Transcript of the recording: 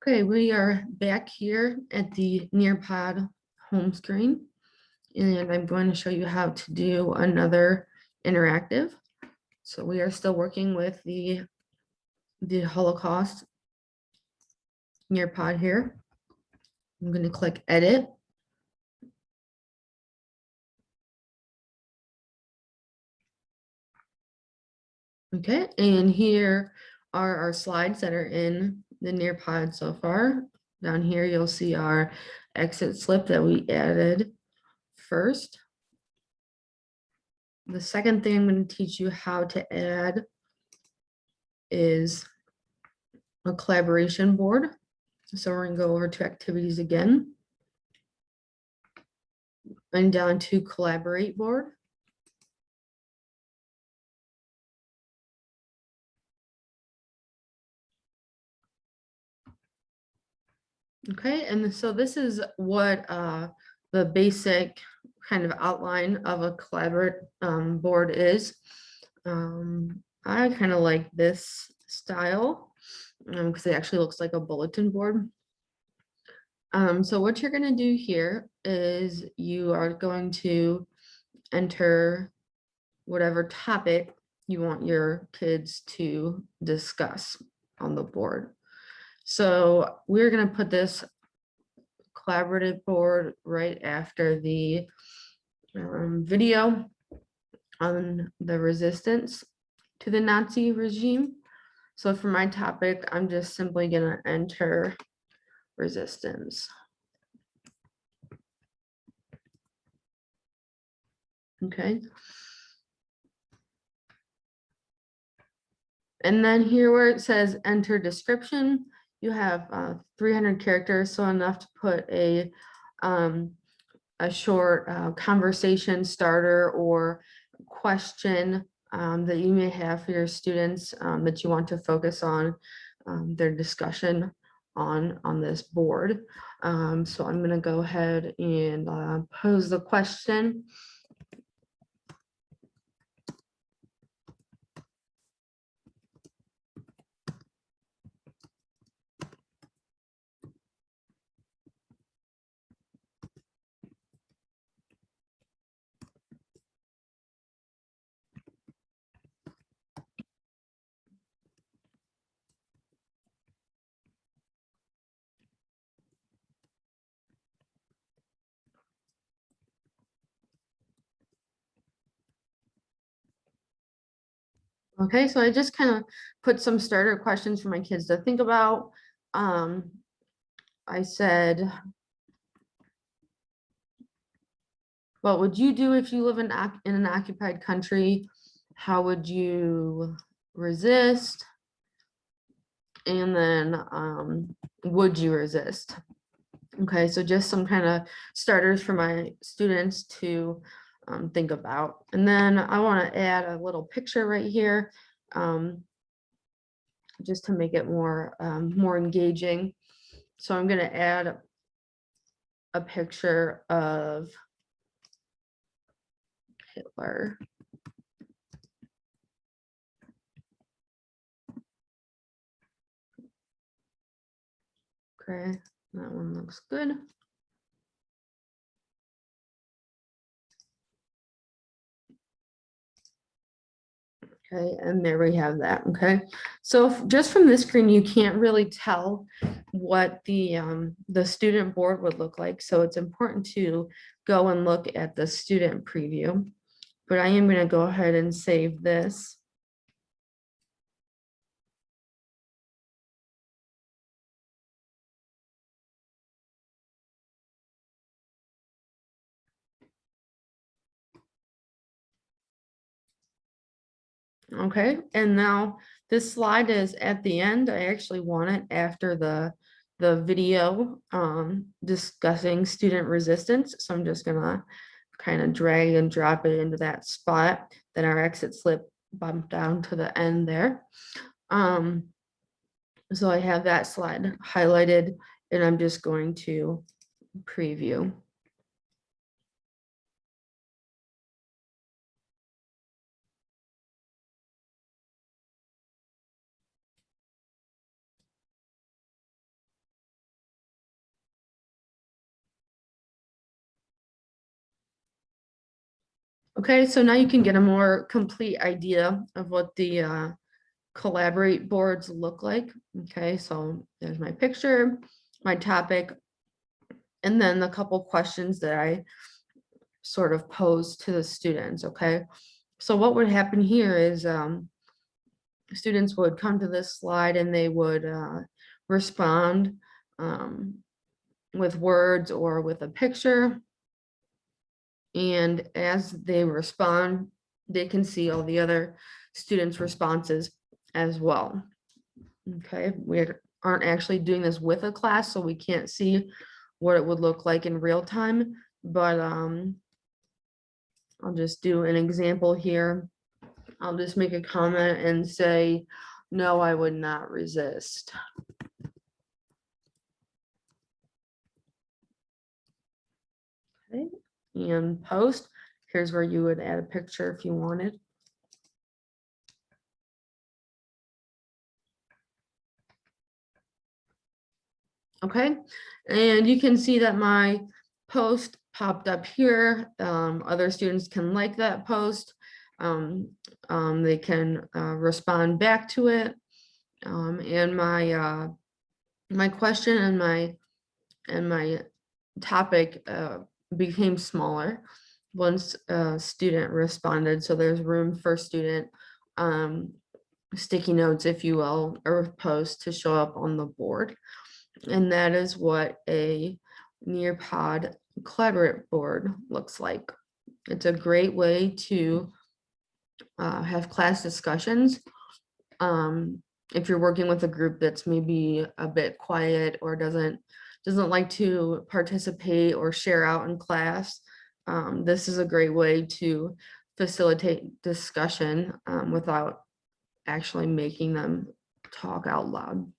Okay, we are back here at the Nearpod home screen, and I'm going to show you how to do another interactive. So we are still working with the Holocaust Nearpod here. I'm going to click Edit. Okay, and here are our slides that are in the Nearpod so far. Down here, you'll see our exit slip that we added first. The second thing I'm going to teach you how to add is a collaboration board. So we're going to go over to activities again and down to collaborate board. Okay, and so this is what the basic kind of outline of a collaborate board is. I kind of like this style because it actually looks like a bulletin board. So what you're going to do here is you are going to enter whatever topic you want your kids to discuss on the board. So we're going to put this collaborative board right after the video on the resistance to the Nazi regime. So for my topic, I'm just simply going to enter resistance. Okay. And then here where it says enter description, you have 300 characters, so enough to put a short conversation starter or question that you may have for your students that you want to focus on their discussion on this board. So I'm going to go ahead and pose the question. Okay, so I just kind of put some starter questions for my kids to think about. I said, what would you do if you live in an occupied country? How would you resist? And then would you resist? Okay, so just some kind of starters for my students to think about. And then I want to add a little picture right here just to make it more engaging. So I'm going to add a picture of Hitler. Okay, that one looks good. Okay, and there we have that. Okay, so just from this screen, you can't really tell what the student board would look like. So it's important to go and look at the student preview. But I am going to go ahead and save this. Okay, and now this slide is at the end. I actually want it after the video discussing student resistance. So I'm just gonna kind of drag and drop it into that spot. Then our exit slip bump down to the end there. So I have that slide highlighted and I'm just going to preview. Okay, so now you can get a more complete idea of what the collaborate boards look like. Okay, so there's my picture, my topic, and then the couple questions that I sort of pose to the students. Okay, so what would happen here is students would come to this slide and they would respond with words or with a picture. And as they respond, they can see all the other students' responses as well. Okay, we aren't actually doing this with a class, so we can't see what it would look like in real time, but I'll just do an example here. I'll just make a comment and say, no, I would not resist. Okay, and post, here's where you would add a picture if you wanted. Okay, and you can see that my post popped up here. Other students can like that post. They can respond back to it. And my question and my topic became smaller once a student responded. So there's room for student sticky notes, if you will, or post to show up on the board. And that is what a Nearpod collaborate board looks like. It's a great way to have class discussions. If you're working with a group that's maybe a bit quiet or doesn't like to participate or share out in class, this is a great way to facilitate discussion without actually making them talk out loud.